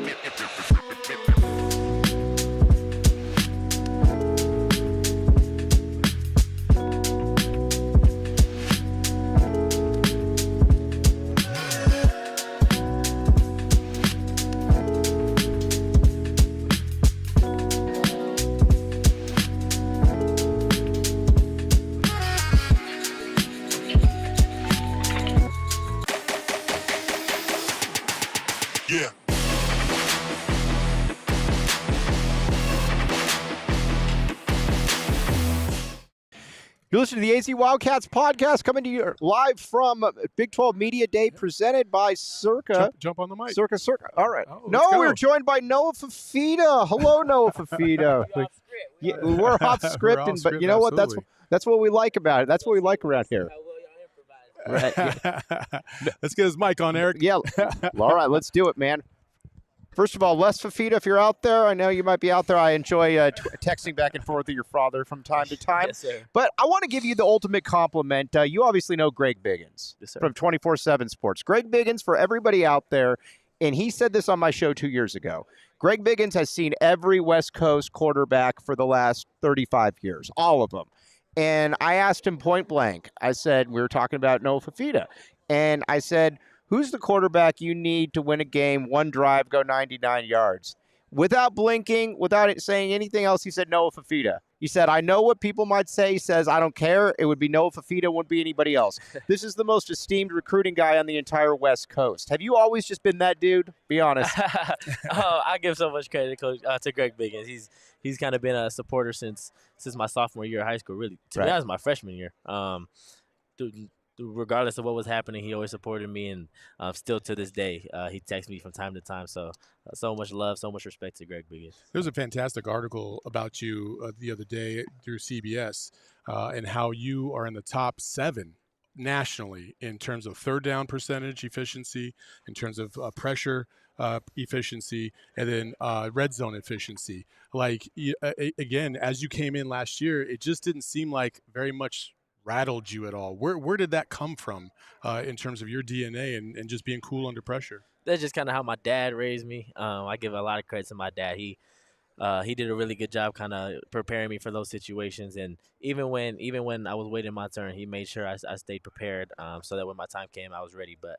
Yeah. You're listening to the AZ Wildcats podcast, coming to you live from Big 12 Media Day, presented by Circa. Jump on the mic. Circa. All right. Oh, no, let's go. we're joined by Noah Fifita. Hello, Noah Fifita. We're off script, but you know what? That's what we like about it. That's what we like around here. Right. Let's get his mic on, Eric. Yeah. All right, let's do it, man. First of all, Les Fifita, if you're out there, I know you might be out there. I enjoy texting back and forth with your father from time to time. Yes, sir. But I want to give you the ultimate compliment. You obviously know Greg Biggins from 24/7 Sports. Greg Biggins, for everybody out there, and he said this on my show 2 years ago, Greg Biggins has seen every West Coast quarterback for the last 35 years, all of them. And I asked him point blank. I said, we were talking about Noah Fifita, and I said, who's the quarterback you need to win a game, one drive, go 99 yards? Without blinking, without saying anything else, he said Noah Fifita. He said, I know what people might say. He says, I don't care. It would be Noah Fifita. It wouldn't be anybody else. This is the most esteemed recruiting guy on the entire West Coast. Have you always just been that dude? Be honest. I give so much credit to Greg Biggins. He's kind of been a supporter since my sophomore year of high school, really. To be honest, my freshman year. Regardless of what was happening, he always supported me, and still to this day, he texts me from time to time. So much love, so much respect to Greg Biggins. There was a fantastic article about you the other day through CBS and how you are in the top 7 nationally in terms of third down percentage efficiency, in terms of pressure efficiency, and then red zone efficiency. Like, again, as you came in last year, it just didn't seem like very much rattled you at all. Where did that come from in terms of your DNA and just being cool under pressure? That's just kind of how my dad raised me. I give a lot of credit to my dad. He did a really good job kind of preparing me for those situations. And even when I was waiting my turn, he made sure I stayed prepared so that when my time came, I was ready. But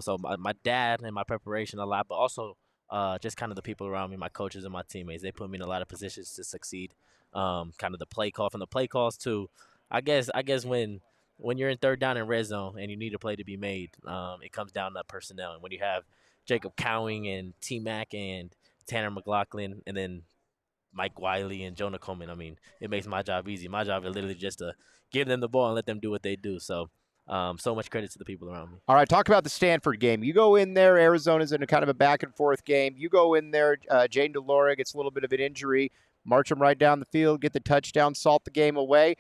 so my dad and my preparation a lot, but also just kind of the people around me, my coaches and my teammates, they put me in a lot of positions to succeed. Kind of the play call, from the play calls to, I guess when you're in third down and red zone and you need a play to be made, it comes down to personnel. And when you have Jacob Cowing and T-Mac and Tanner McLaughlin and then Mike Wiley and Jonah Coleman, I mean, it makes my job easy. My job is literally just to give them the ball and let them do what they do. So much credit to the people around me. All right, talk about the Stanford game. You go in there, Arizona's in a kind of a back-and-forth game. You go in there, Jaden DeLora gets a little bit of an injury, march him right down the field, get the touchdown, salt the game away.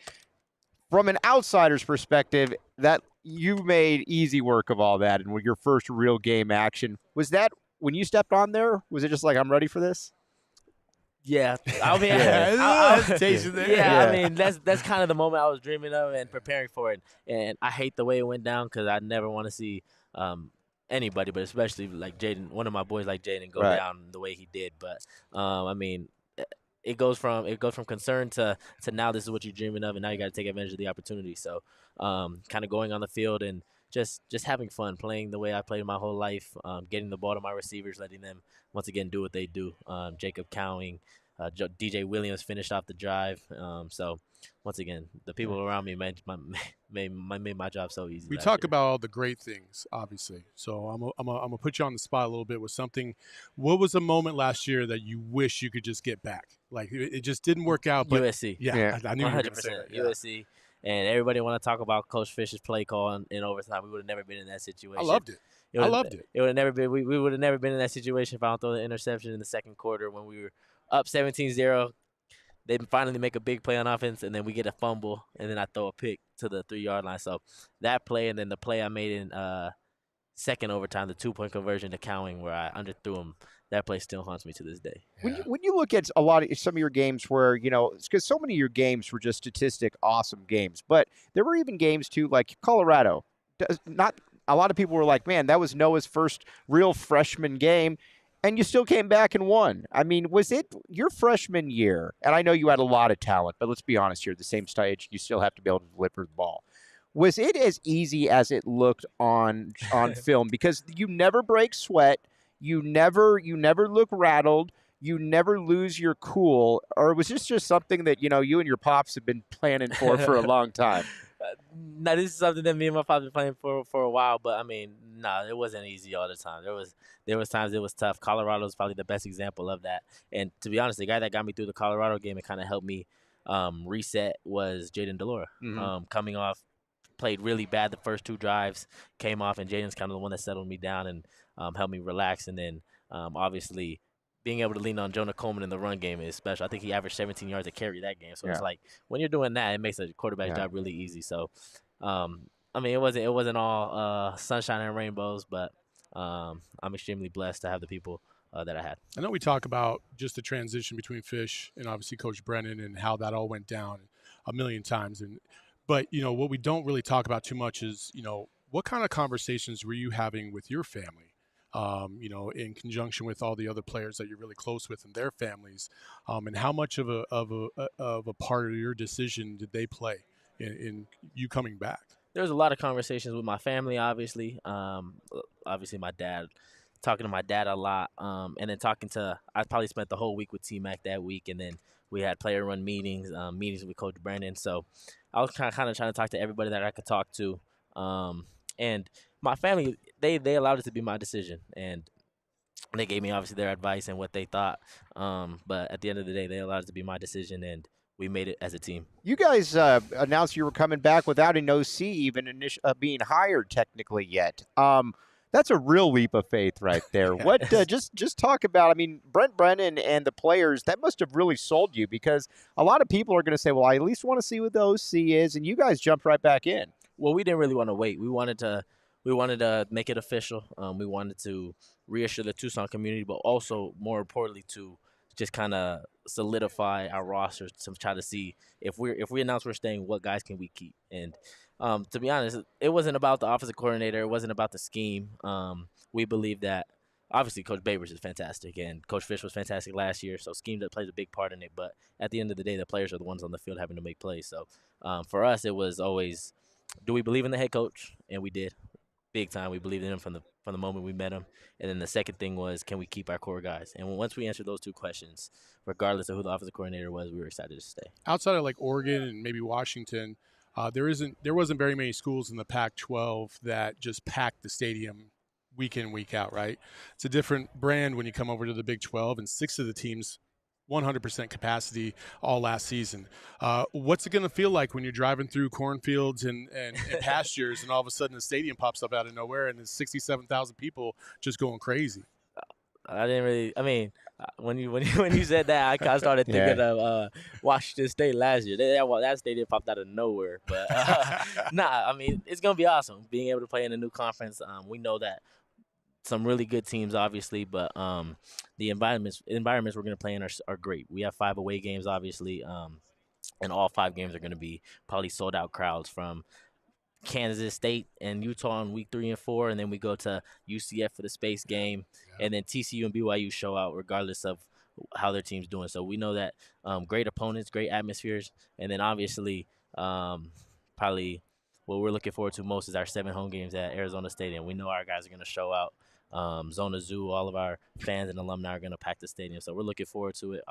From an outsider's perspective, that you made easy work of all that, and with your first real game action, was that when you stepped on there? Was it just like, I'm ready for this? Yeah, I mean, I mean that's kind of the moment I was dreaming of and preparing for it. And I hate the way it went down because I never want to see anybody, but especially like Jaden, one of my boys like Jaden, go down the way he did. But I mean, it goes from concern to now this is what you're dreaming of, and now you got to take advantage of the opportunity. So kind of going on the field and just having fun, playing the way I played my whole life, getting the ball to my receivers, letting them once again do what they do. Jacob Cowing, DJ Williams finished off the drive. So once again, the people around me made my job so easy. We talk about all the great things, obviously. So I'm gonna put you on the spot a little bit with something. What was a moment last year that you wish you could just get back? Like it just didn't work out. But USC. Yeah. I knew 100%. You were gonna say that. USC. And everybody want to talk about Coach Fish's play call in overtime. We would have never been in that situation. I loved it. I loved it. It would have never been. We would have never been in that situation if I don't throw the interception in the second quarter when we were up 17-0. They finally make a big play on offense, and then we get a fumble, and then I throw a pick to the 3-yard line. So that play, and then the play I made in second overtime, the 2-point conversion to Cowing where I underthrew him, that play still haunts me to this day. Yeah. When you look at some of your games where, because so many of your games were just awesome games, but there were even games too, like Colorado. A lot of people were like, man, that was Noah's first real freshman game. And you still came back and won. I mean, was it your freshman year? And I know you had a lot of talent, but let's be honest here. The same stage, you still have to be able to deliver the ball. Was it as easy as it looked on film? Because you never break sweat, you never look rattled, you never lose your cool, or was this just something that you and your pops have been planning for a long time? Now, this is something that me and my father been playing for a while, but I mean, no, it wasn't easy all the time. There was times it was tough. Colorado is probably the best example of that. And to be honest, the guy that got me through the Colorado game and kind of helped me reset was Jaden Delora. Coming off, played really bad the first 2 drives, came off, and Jaden's kind of the one that settled me down and helped me relax. And then obviously being able to lean on Jonah Coleman in the run game is special. I think he averaged 17 yards a carry that game. So it's like when you're doing that, it makes a quarterback job really easy. So, I mean, it wasn't all sunshine and rainbows, but I'm extremely blessed to have the people that I had. I know we talk about just the transition between Fish and obviously Coach Brennan and how that all went down a million times. But what we don't really talk about too much is, what kind of conversations were you having with your family? In conjunction with all the other players that you're really close with and their families, and how much of a part of your decision did they play in you coming back? There was a lot of conversations with my family, obviously. Obviously, my dad, talking to my dad a lot, and then I probably spent the whole week with T-Mac that week, and then we had player-run meetings with Coach Brennan. So I was kind of trying to talk to everybody that I could talk to, and my family, they allowed it to be my decision, and they gave me obviously their advice and what they thought. But at the end of the day, they allowed it to be my decision, and we made it as a team. You guys announced you were coming back without an OC even being hired technically yet. That's a real leap of faith right there. What just talk about, I mean, Brent Brennan and the players, that must have really sold you, because a lot of people are going to say, well, I at least want to see what the OC is, and you guys jumped right back in. Well, we didn't really want to wait. We wanted to make it official. We wanted to reassure the Tucson community, but also, more importantly, to just kind of solidify our roster to try to see if we announce we're staying, what guys can we keep. And to be honest, it wasn't about the offensive coordinator. It wasn't about the scheme. We believe that obviously Coach Babers is fantastic, and Coach Fish was fantastic last year, so scheme plays a big part in it. But at the end of the day, the players are the ones on the field having to make plays. So for us, it was always, do we believe in the head coach? And we did. Big time. We believed in him from the moment we met him. And then the second thing was, can we keep our core guys? And once we answered those 2 questions, regardless of who the offensive coordinator was, we were excited to stay. Outside of like Oregon and maybe Washington, there wasn't very many schools in the Pac-12 that just packed the stadium week in, week out, right? It's a different brand when you come over to the Big 12, and 6 of the teams 100% capacity all last season. What's it going to feel like when you're driving through cornfields and pastures, and all of a sudden the stadium pops up out of nowhere and there's 67,000 people just going crazy? I didn't really. I mean, when you said that, I kind of started thinking of Washington State last year. That stadium popped out of nowhere. But I mean, it's gonna be awesome being able to play in a new conference. We know that some really good teams, obviously, but the environments we're going to play in are great. We have 5 away games, obviously, and all 5 games are going to be probably sold-out crowds, from Kansas State and Utah in week 3 and 4, and then we go to UCF for the space game, and then TCU and BYU show out regardless of how their team's doing. So we know that great opponents, great atmospheres, and then obviously probably what we're looking forward to most is our 7 home games at Arizona Stadium. We know our guys are going to show out. Zona Zoo, all of our fans and alumni are going to pack the stadium. So we're looking forward to it.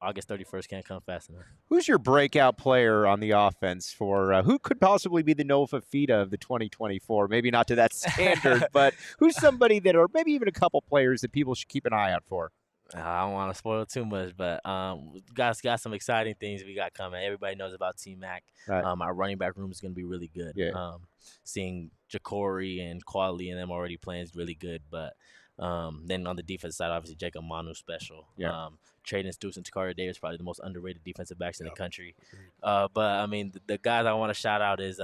August 31st can't come fast enough. Who's your breakout player on the offense for who could possibly be the Noah Fifita of the 2024? Maybe not to that standard, but who's somebody that, or maybe even a couple players that people should keep an eye out for? I don't want to spoil too much, but guys got some exciting things we got coming. Everybody knows about T-Mac. Right. Our running back room is going to be really good. Yeah. Seeing Jacory and Quali and them already playing is really good. But then on the defense side, obviously Jacob Manu special. Yeah. Traden Stoops and Takari Davis, probably the most underrated defensive backs in the country. But I mean, the guys I want to shout out is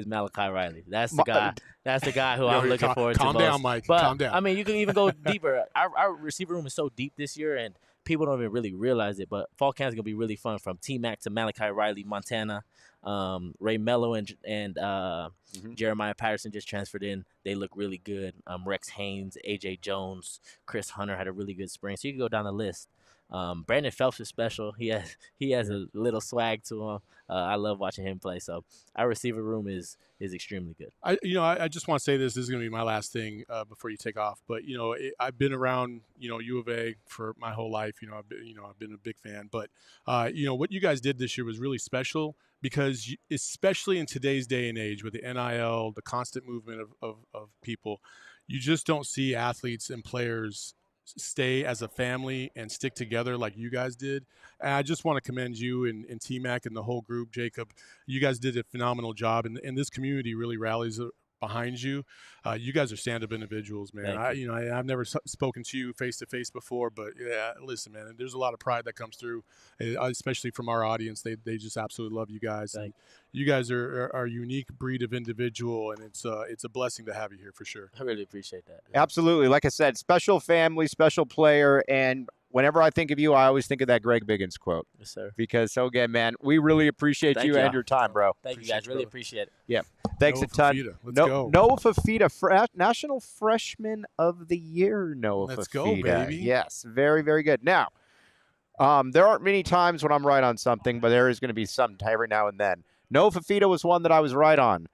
Malachi Riley. That's the guy. That's the guy who I'm looking forward to. Calm down, Mike. But, calm down. I mean, you can even go deeper. Our receiver room is so deep this year, and people don't even really realize it, but fall camp is gonna be really fun. From T-Mac to Malachi Riley, Montana, Ray Mello and Jeremiah Patterson just transferred in. They look really good. Rex Haynes, AJ Jones, Chris Hunter had a really good spring. So you can go down the list. Brandon Phelps is special. He has a little swag to him. I love watching him play. So our receiver room is extremely good. I just want to say this is going to be my last thing before you take off. But I've been around U of A for my whole life. I've been a big fan. But what you guys did this year was really special because especially in today's day and age with the NIL, the constant movement of people, you just don't see athletes and players stay as a family and stick together like you guys did. And I just want to commend you and T-Mac and the whole group, Jacob. You guys did a phenomenal job, and this community really rallies behind you. You guys are stand-up individuals, man. I've never spoken to you face-to-face before, but yeah, listen, man, there's a lot of pride that comes through, especially from our audience. They just absolutely love you guys. And you guys are a unique breed of individual, and it's a blessing to have you here for sure. I really appreciate that. Absolutely. Like I said, special family, special player, and whenever I think of you, I always think of that Greg Biggins quote. Yes, sir. Because, so again, man, we really appreciate you and your time, bro. Thank you, guys. Really appreciate it. Yeah. Thanks Noah a ton. Fifita. Let's go. Noah Fifita, National Freshman of the Year, Noah Fifita. Let's go, baby. Yes, very, very good. Now, there aren't many times when I'm right on something, but there is going to be some every now and then. Noah Fifita was one that I was right on.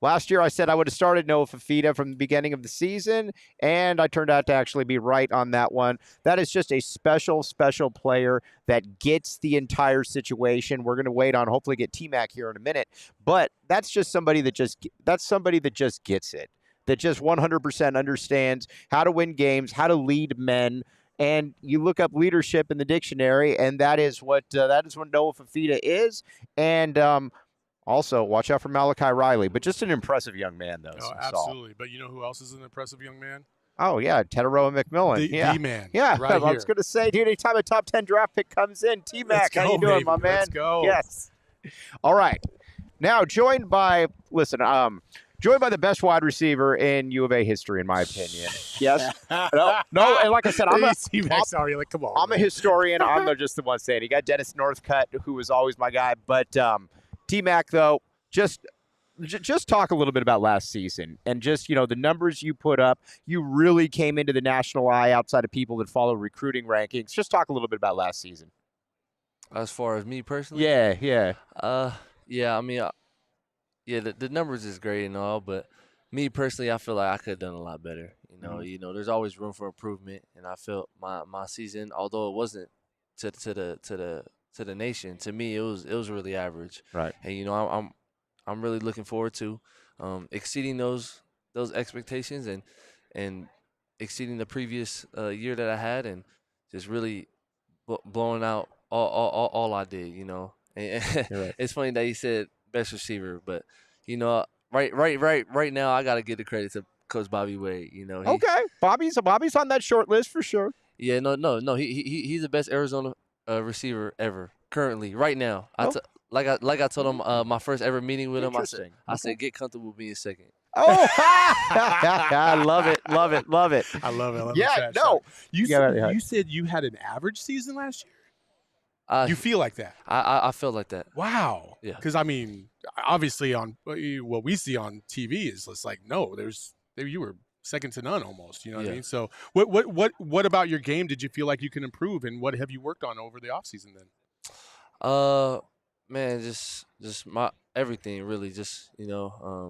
Last year, I said I would have started Noah Fifita from the beginning of the season, and I turned out to actually be right on that one. That is just a special, special player that gets the entire situation. We're going to wait on, hopefully get T-Mac here in a minute, but that's just somebody that just gets it, that just 100% understands how to win games, how to lead men. And you look up leadership in the dictionary, and that is what Noah Fifita is. And also, watch out for Malachi Riley, but just an impressive young man, though. Oh, absolutely. But you know who else is an impressive young man? Oh, yeah, Tetairoa McMillan. The man. Yeah, right I was going to say, dude, anytime a top 10 draft pick comes in, T-Mac, how you doing, baby. my man? Let's go. Yes. All right. Now, joined by the best wide receiver in U of A history, in my opinion. Yes. No, and like I said, I'm a historian. I'm just the one saying it. You got Dennis Northcutt, who was always my guy, but T-Mac, though, just talk a little bit about last season and just, the numbers you put up. You really came into the national eye outside of people that follow recruiting rankings. Just talk a little bit about last season. As far as me personally? Yeah. I mean, the numbers is great and all, but me personally, I feel like I could have done a lot better. There's always room for improvement, and I felt my season, although it wasn't to the nation, to me it was really average. Right. And I'm really looking forward to exceeding those expectations and exceeding the previous year that I had, and just really blowing out all I did. And right. It's funny that you said best receiver, but right now I got to give the credit to Coach Bobby Wade. Okay, Bobby's on that short list for sure. Yeah, no, he's the best Arizona receiver ever currently right now. Like I told him my first ever meeting with him. I said get comfortable being second. Oh, I love it. I love it. Yeah, no. You said you had an average season last year? You feel like that? I feel like that. Wow. Yeah. Because, I mean, obviously on what we see on TV is it's like, no, you were second to none almost. You know what I mean? So what about your game did you feel like you can improve, and what have you worked on over the offseason then? Man, just my everything really. Just I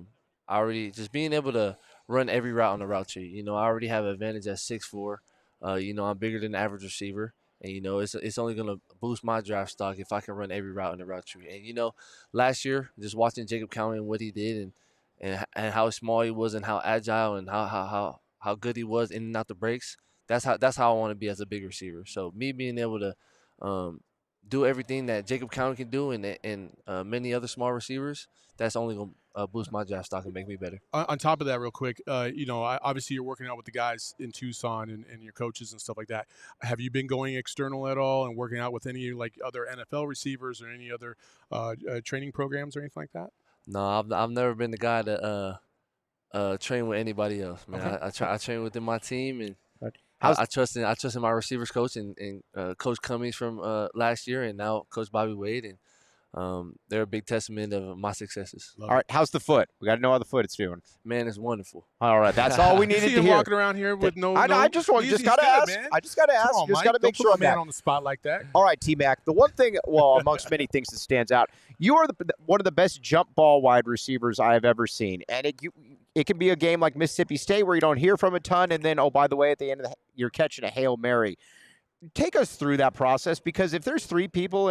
already just being able to run every route on the route tree. I already have an advantage at 6'4". I'm bigger than the average receiver, and it's only gonna boost my draft stock if I can run every route on the route tree. And last year, just watching Jacob County and what he did, and how small he was, and how agile, and how good he was in and out the breaks. That's how I want to be as a big receiver. So me being able to do everything that Jacob County can do, and many other small receivers, that's only going to boost my draft stock and make me better. On top of that, real quick, obviously you're working out with the guys in Tucson and your coaches and stuff like that. Have you been going external at all and working out with any like other NFL receivers or any other training programs or anything like that? No, I've never been the guy to train with anybody else, man. Okay. I train within my team, and I trust in my receivers coach and Coach Cummings from last year, and now Coach Bobby Wade, and they're a big testament of my successes. All right, how's the foot? We got to know how the foot is doing. Man, it's wonderful. All right, that's all we needed See to him hear. walking around here with I just got to ask. Man. I just got to ask. Come on, just Mike. got to make Don't sure put I'm a man on the spot like that. All right, T-Mac. The one thing, well, amongst many things that stands out, you are one of the best jump ball wide receivers I have ever seen, and it can be a game like Mississippi State where you don't hear from a ton, and then, oh, by the way, at the end of you're catching a Hail Mary. Take us through that process, because if there's three people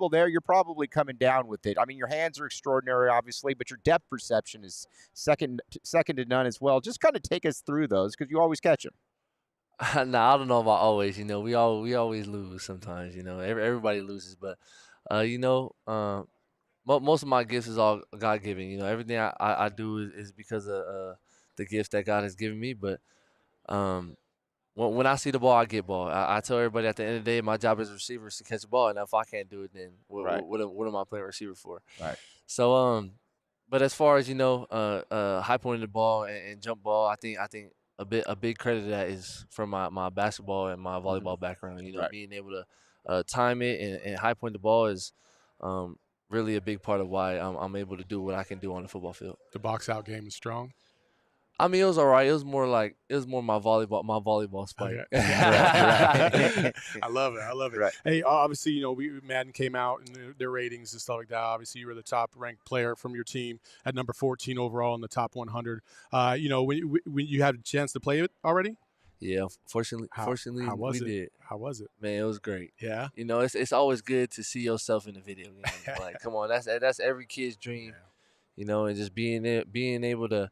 there, you're probably coming down with it. I mean, your hands are extraordinary, obviously, but your depth perception is second to none as well. Just kind of take us through those, because you always catch them. Nah, I don't know about always. We always lose sometimes. Everybody loses, but most of my gifts is all God given. Everything I do is because of the gifts that God has given me. But when I see the ball, I get ball. I tell everybody at the end of the day, my job as a receiver is to catch the ball, and if I can't do it, then what am I playing receiver for? Right. So but as far as high pointing the ball and jump ball, I think a big credit to that is from my basketball and my volleyball background. Being able to time it and high point the ball is really a big part of why I'm able to do what I can do on the football field. The box out game is strong. I mean, it was all right. It was more my volleyball spike. Okay. Right. I love it. Right. Hey, obviously, Madden came out and their ratings and stuff like that. Obviously, you were the top ranked player from your team at number 14 overall in the top 100. When you had a chance to play it already? Yeah, fortunately, how we did. How was it? Man, it was great. Yeah. It's always good to see yourself in the video game. Like, come on, that's every kid's dream. Yeah. And just being able to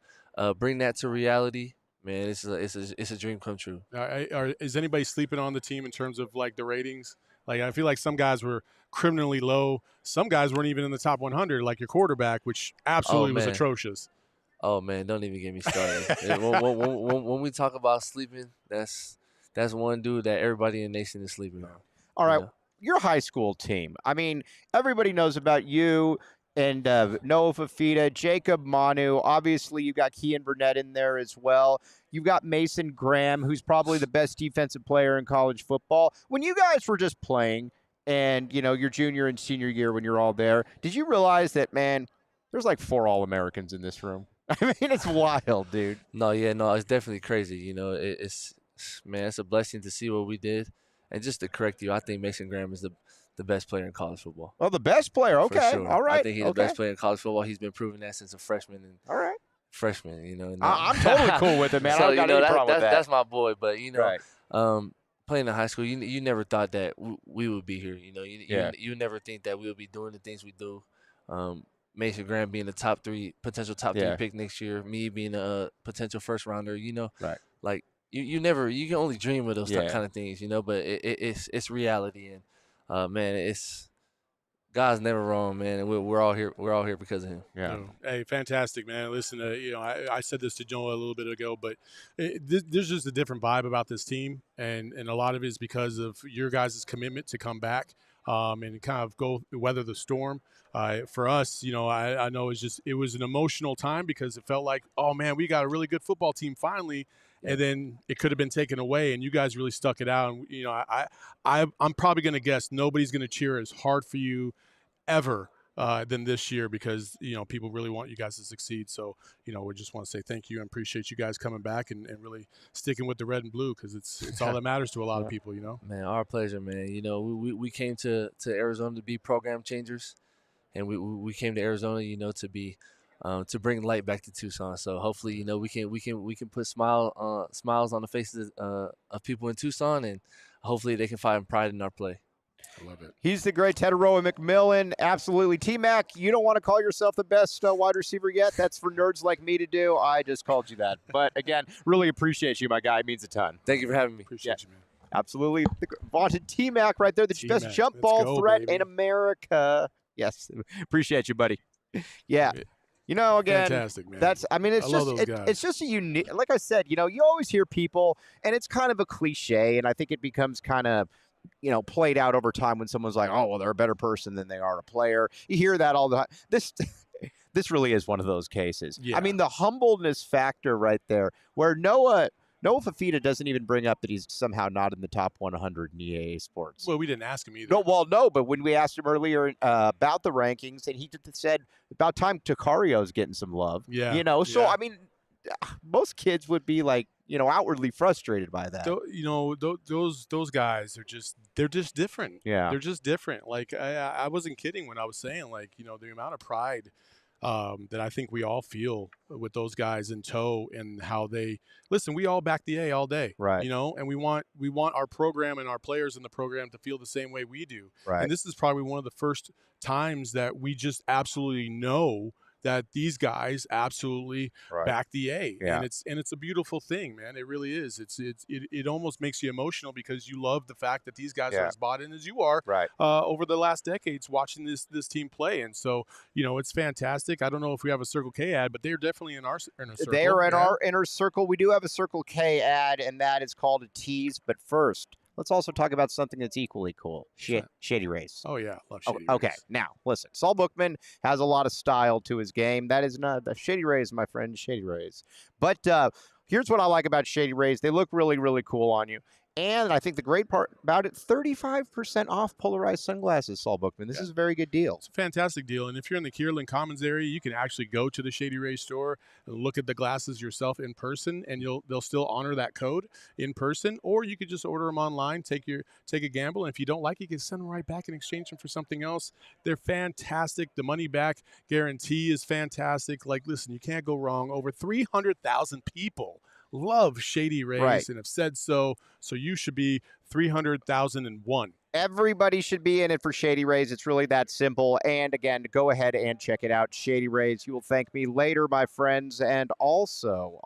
bring that to reality, man, it's a dream come true. Is anybody sleeping on the team in terms of like the ratings? Like, I feel like some guys were criminally low. Some guys weren't even in the top 100, like your quarterback, which absolutely was atrocious. Oh man, don't even get me started. when we talk about sleeping, that's one dude that everybody in the nation is sleeping on. All right, your high school team. I mean, everybody knows about you and Noah Fifita, Jacob Manu. Obviously, you got Kean Burnett in there as well. You've got Mason Graham, who's probably the best defensive player in college football. When you guys were just playing, and your junior and senior year when you're all there, did you realize that, man, there's like 4 All-Americans in this room? I mean, it's wild, dude. No, it's definitely crazy. It's a blessing to see what we did. And just to correct you, I think Mason Graham is the best player in college football. Oh, the best player. Okay, sure. All right. I think he's the best player in college football. He's been proving that since a freshman. And all right. Freshman, I'm totally cool with it, man. So, I don't got any problem with that. That's my boy. But, right. Playing in high school, you never thought that we would be here. You never think that we would be doing the things we do. Mason Graham being the potential top 3 pick next year, me being a potential first rounder, right? Like you can only dream of those kind of things, but it's reality, and man, God's never wrong, man, and we're all here because of him. Yeah. Hey, fantastic, man. Listen, I said this to Joe a little bit ago, but there's just a different vibe about this team, and a lot of it is because of your guys' commitment to come back and kind of weather the storm. For us, I know it was an emotional time because it felt like, oh man, we got a really good football team finally, and then it could have been taken away, and you guys really stuck it out. And I'm probably going to guess nobody's going to cheer as hard for you ever than this year because people really want you guys to succeed. So we just want to say thank you and appreciate you guys coming back and really sticking with the red and blue because it's all that matters to a lot of people. Man, our pleasure, man. We came to Arizona to be program changers. And we came to Arizona, to be to bring light back to Tucson. So hopefully, we can put smiles on the faces of people in Tucson, and hopefully they can find pride in our play. I love it. He's the great Tetairoa McMillan. Absolutely. T-Mac, you don't want to call yourself the best wide receiver yet. That's for nerds like me to do. I just called you that. But again, really appreciate you, my guy. It means a ton. Thank you for having me. Appreciate you, man. Absolutely. The vaunted T-Mac right there, the best jump ball threat in America. Yes. Appreciate you, buddy. Yeah. Again, fantastic, man. It's just a unique, like I said, you always hear people, and it's kind of a cliche, and I think it becomes kind of, played out over time when someone's like, oh, well, they're a better person than they are a player. You hear that all the time. This really is one of those cases. Yeah. I mean, the humbleness factor right there, where Noah Noah Fifita doesn't even bring up that he's somehow not in the top 100 in EAA sports. Well, we didn't ask him either. No, but when we asked him earlier about the rankings, and he said about time Tecairio's getting some love. Yeah. You know, so yeah. I mean, most kids would be like, you know, outwardly frustrated by that. You know, those guys are they're just different. Yeah. They're just different. Like I wasn't kidding when I was saying, like, you know, the amount of pride that I think we all feel with those guys in tow, and how they listen. We all back the A all day, Right. You know, and we want our program and our players in the program to feel the same way we do. Right. And this is probably one of the first times that we just absolutely know that these guys absolutely back the A, Yeah. and it's a beautiful thing, man. It really is. It almost makes you emotional because you love the fact that these guys are as bought in as you are, Right. Over the last decades watching this team play, and so you know it's fantastic. I don't know if we have a Circle K ad, but they're definitely in our inner circle. They are in our inner circle. We do have a Circle K ad, and that is called a tease. But first, let's also talk about something that's equally cool. Shady Rays. Oh yeah, love Shady Okay, Rays. now listen. Saul Bookman has a lot of style to his game. That is not the Shady Rays, my friend. Shady Rays. But here's what I like about Shady Rays. They look really, really cool on you. And I think the great part about it, 35% off polarized sunglasses, Saul Bookman. This is a very good deal. It's a fantastic deal. And if you're in the Kierland Commons area, you can actually go to the Shady Rays store and look at the glasses yourself in person, and they'll still honor that code in person. Or you could just order them online, take a gamble, and if you don't like it, you can send them right back and exchange them for something else. They're fantastic. The money back guarantee is fantastic. Like, listen, you can't go wrong. Over 300,000 people love Shady Rays and have said so. So you should be 300,001. Everybody should be in it for Shady Rays. It's really that simple. And again, go ahead and check it out. Shady Rays. You will thank me later, my friends. And also,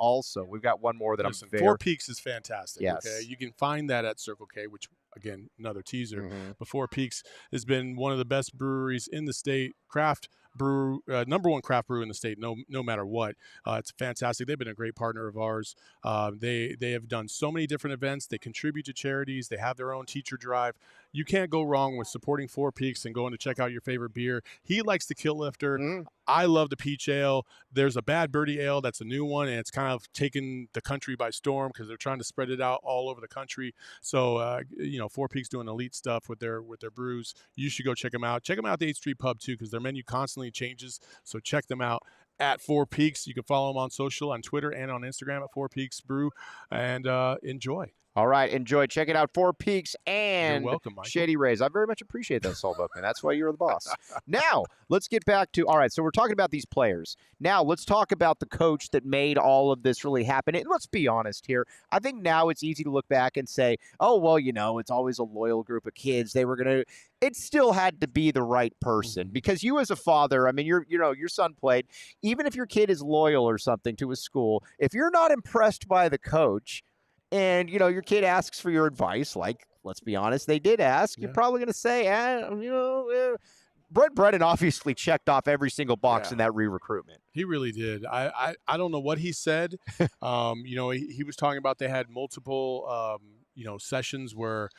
we've got one more that Listen, I'm Four Peaks is fantastic. Yes. Okay, you can find that at Circle K, which again, another teaser. Mm-hmm. But Four Peaks has been one of the best breweries in the state. Craft brew, number one craft brew in the state, no matter what. It's fantastic. They've been a great partner of ours. They have done so many different events. They contribute to charities. They have their own teacher drive. You can't go wrong with supporting Four Peaks and going to check out your favorite beer. He likes the Kill Lifter. Mm. I love the Peach Ale. There's a Bad Birdie Ale that's a new one, and it's kind of taken the country by storm because they're trying to spread it out all over the country. So, you know, Four Peaks doing elite stuff with their brews. You should go check them out. Check them out at the 8th Street Pub, too, because their menu constantly changes. So check them out at Four Peaks. You can follow them on social, on Twitter, and on Instagram at Four Peaks Brew, and enjoy. All right, enjoy. Check it out, Four Peaks and You're welcome, Michael. Shady Rays. I very much appreciate that, Saul Bookman. That's why you're the boss. Now, let's get back to, all right, so we're talking about these players. Now, let's talk about the coach that made all of this really happen. And let's be honest here. I think now it's easy to look back and say, oh, well, you know, it's always a loyal group of kids. They were going to, it still had to be the right person. Because you as a father, I mean, your son played. Even if your kid is loyal or something to a school, if you're not impressed by the coach, and, you know, your kid asks for your advice, like, let's be honest, they did ask. You're probably going to say, Brent Brennan obviously checked off every single box in that re-recruitment. He really did. I don't know what he said. You know, he was talking about they had multiple, you know, sessions where,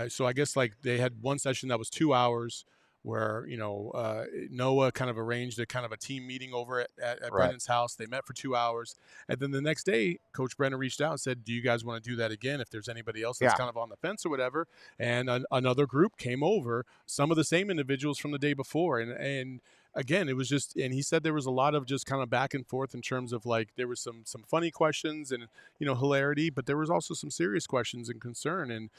so I guess like they had one session that was 2 hours where, you know, Noah kind of arranged a team meeting over at Brennan's house. They met for 2 hours. And then the next day, Coach Brennan reached out and said, do you guys want to do that again if there's anybody else that's kind of on the fence or whatever? And another group came over, some of the same individuals from the day before. And again, it was just, and he said there was a lot of just kind of back and forth in terms of like, there was some funny questions and, you know, hilarity, but there was also some serious questions and concern. And,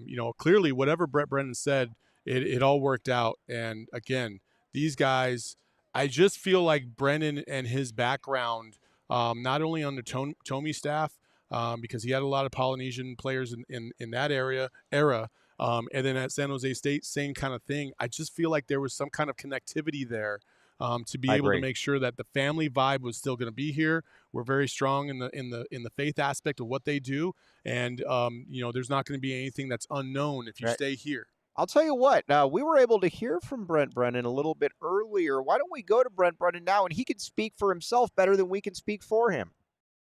you know, clearly whatever Brent Brennan said, it all worked out. And again, these guys, I just feel like Brennan and his background, not only on the Tommy staff, because he had a lot of Polynesian players in that era, and then at San Jose State, same kind of thing. I just feel like there was some kind of connectivity there to be able to make sure that the family vibe was still going to be here. We're very strong in the faith aspect of what they do, and you know, there's not going to be anything that's unknown if you stay here. I'll tell you what, we were able to hear from Brent Brennan a little bit earlier. Why don't we go to Brent Brennan now, and he can speak for himself better than we can speak for him.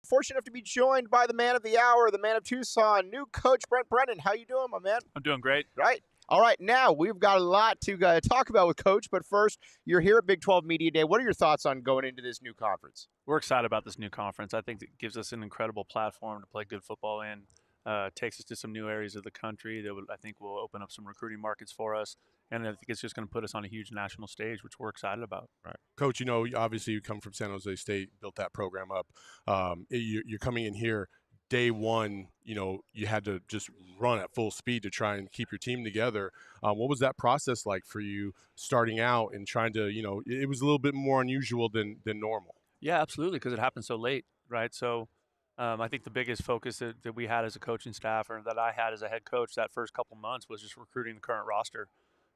Fortunate enough to be joined by the man of the hour, the man of Tucson, new coach Brent Brennan. How you doing, my man? I'm doing great. Right. All right, now we've got a lot to talk about with Coach, but first, you're here at Big 12 Media Day. What are your thoughts on going into this new conference? We're excited about this new conference. I think it gives us an incredible platform to play good football in. Takes us to some new areas of the country that I think will open up some recruiting markets for us. And I think it's just going to put us on a huge national stage, which we're excited about. Right. Coach, obviously you come from San Jose State, built that program up. You're coming in here. Day one, you had to just run at full speed to try and keep your team together. What was that process like for you starting out and trying to, it was a little bit more unusual than normal? Yeah, absolutely, because it happened so late, right? So I think the biggest focus that we had as a coaching staff, or that I had as a head coach that first couple months, was just recruiting the current roster,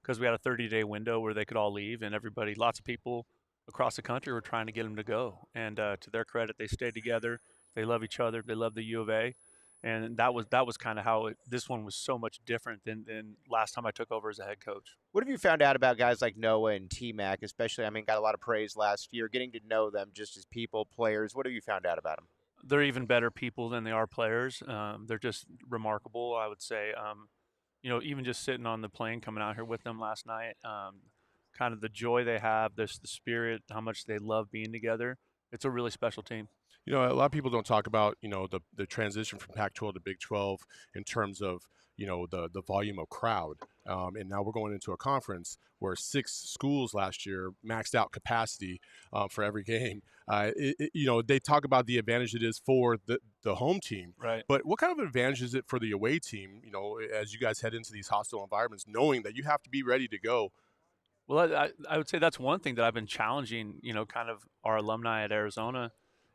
because we had a 30-day window where they could all leave, and lots of people across the country were trying to get them to go. And to their credit, they stayed together. They love each other. They love the U of A. And that was kind of how this one was so much different than last time I took over as a head coach. What have you found out about guys like Noah and T-Mac, especially? Got a lot of praise last year, getting to know them just as people, players. What have you found out about them? They're even better people than they are players. They're just remarkable, I would say. Even just sitting on the plane coming out here with them last night, kind of the joy they have, the spirit, how much they love being together. It's a really special team. A lot of people don't talk about, the transition from Pac-12 to Big 12 in terms of, the volume of crowd. And now we're going into a conference where 6 schools last year maxed out capacity for every game. They talk about the advantage it is for the home team. Right. But what kind of advantage is it for the away team, as you guys head into these hostile environments, knowing that you have to be ready to go? Well, I would say that's one thing that I've been challenging, kind of our alumni at Arizona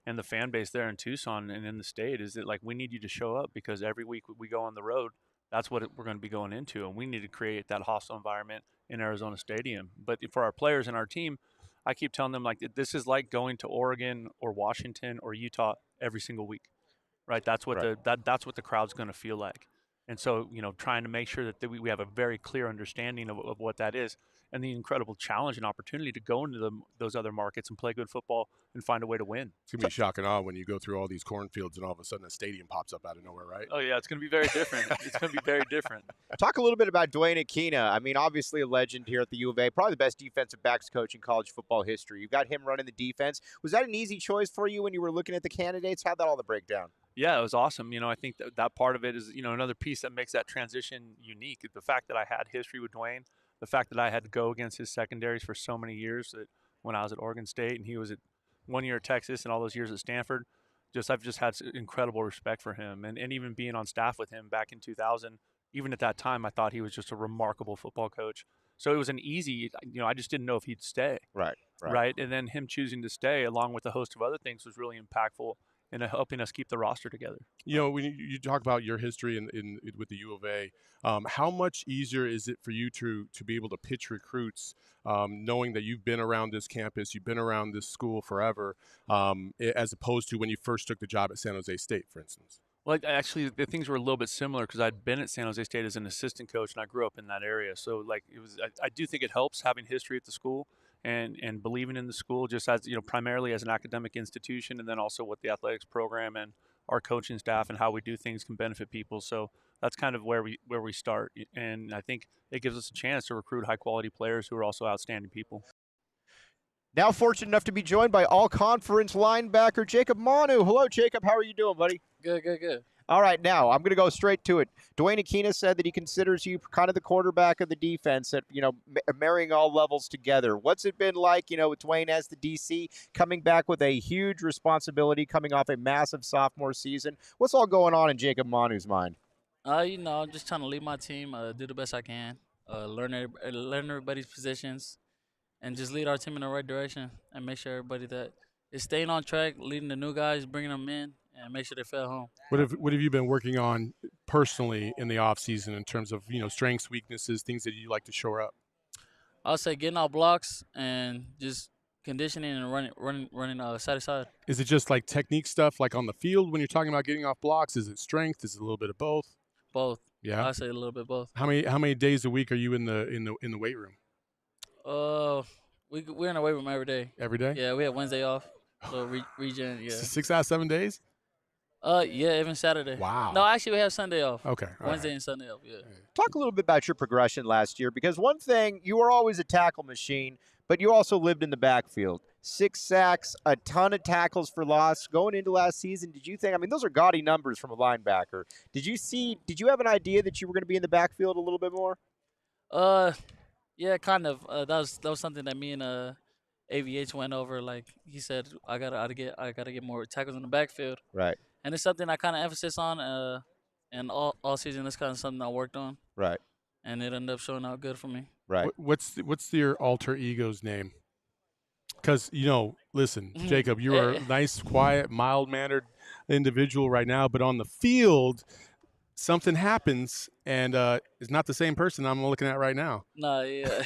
and the fan base there in Tucson and in the state, is that, like, we need you to show up, because every week we go on the road, that's what we're going to be going into, and we need to create that hostile environment in Arizona Stadium. But for our players and our team, I keep telling them, like, this is like going to Oregon or Washington or Utah every single week, right? That's what that's what the crowd's going to feel like. And so, trying to make sure that we have a very clear understanding of what that is, and the incredible challenge and opportunity to go into those other markets and play good football and find a way to win. It's going to be shock and awe when you go through all these cornfields and all of a sudden a stadium pops up out of nowhere, right? Oh, yeah, it's going to be very different. It's going to be very different. Talk a little bit about Dwayne Aquina. Obviously a legend here at the U of A, probably the best defensive backs coach in college football history. You got him running the defense. Was that an easy choice for you when you were looking at the candidates? How'd that all breakdown? Yeah, it was awesome. I think that part of it is, another piece that makes that transition unique. The fact that I had history with Dwayne, the fact that I had to go against his secondaries for so many years, that when I was at Oregon State and he was at 1 year at Texas and all those years at Stanford, I've just had incredible respect for him. And even being on staff with him back in 2000, even at that time, I thought he was just a remarkable football coach. So it was an easy, I just didn't know if he'd stay. Right. And then him choosing to stay, along with a host of other things, was really impactful and helping us keep the roster together. When you talk about your history with the U of A, how much easier is it for you to be able to pitch recruits, knowing that you've been around this campus, you've been around this school forever, as opposed to when you first took the job at San Jose State, for instance? Well, actually, the things were a little bit similar, because I'd been at San Jose State as an assistant coach, and I grew up in that area. So, I do think it helps having history at the school and believing in the school, just as, primarily as an academic institution, and then also what the athletics program and our coaching staff and how we do things can benefit people. So that's kind of where we start. And I think it gives us a chance to recruit high quality players who are also outstanding people. Now fortunate enough to be joined by all-conference linebacker Jacob Manu. Hello, Jacob. How are you doing, buddy? Good. All right, now I'm going to go straight to it. Dwayne Aquina said that he considers you kind of the quarterback of the defense, at marrying all levels together. What's it been like, with Dwayne as the DC, coming back with a huge responsibility, coming off a massive sophomore season? What's all going on in Jacob Manu's mind? I'm just trying to lead my team, do the best I can, learn everybody's positions, and just lead our team in the right direction, and make sure everybody that is staying on track, leading the new guys, bringing them in, and make sure they feel at home. What have you been working on personally in the off season in terms of strengths, weaknesses, things that you like to shore up? I'll say getting out blocks and just conditioning and running side to side. Is it just like technique stuff, like on the field when you're talking about getting off blocks? Is it strength? Is it a little bit of both? Both. Yeah. I'll say a little bit both. How many days a week are you in the weight room? We're in the weight room every day. Every day? Yeah, we have Wednesday off. So regen, yeah. 6 out of 7 days? Yeah, even Saturday. Wow. No, actually, we have Sunday off. Okay. all Wednesday right. and Sunday off. Yeah. Talk a little bit about your progression last year, because one thing, you were always a tackle machine, but you also lived in the backfield. 6 sacks, a ton of tackles for loss. Going into last season, did you think, I mean, those are gaudy numbers from a linebacker. Did you have an idea that you were going to be in the backfield a little bit more? Yeah, kind of. That was something that me and AVH went over. Like he said, I gotta get more tackles in the backfield, Right, and it's something I kind of emphasis on. And all season, it's kind of something I worked on, right, and it ended up showing out good for me. right. What's your alter ego's name? Because listen, Mhm. Jacob, you are a nice, quiet, mild-mannered individual right now, but on the field, something happens, and it's not the same person I'm looking at right now. Nah, yeah.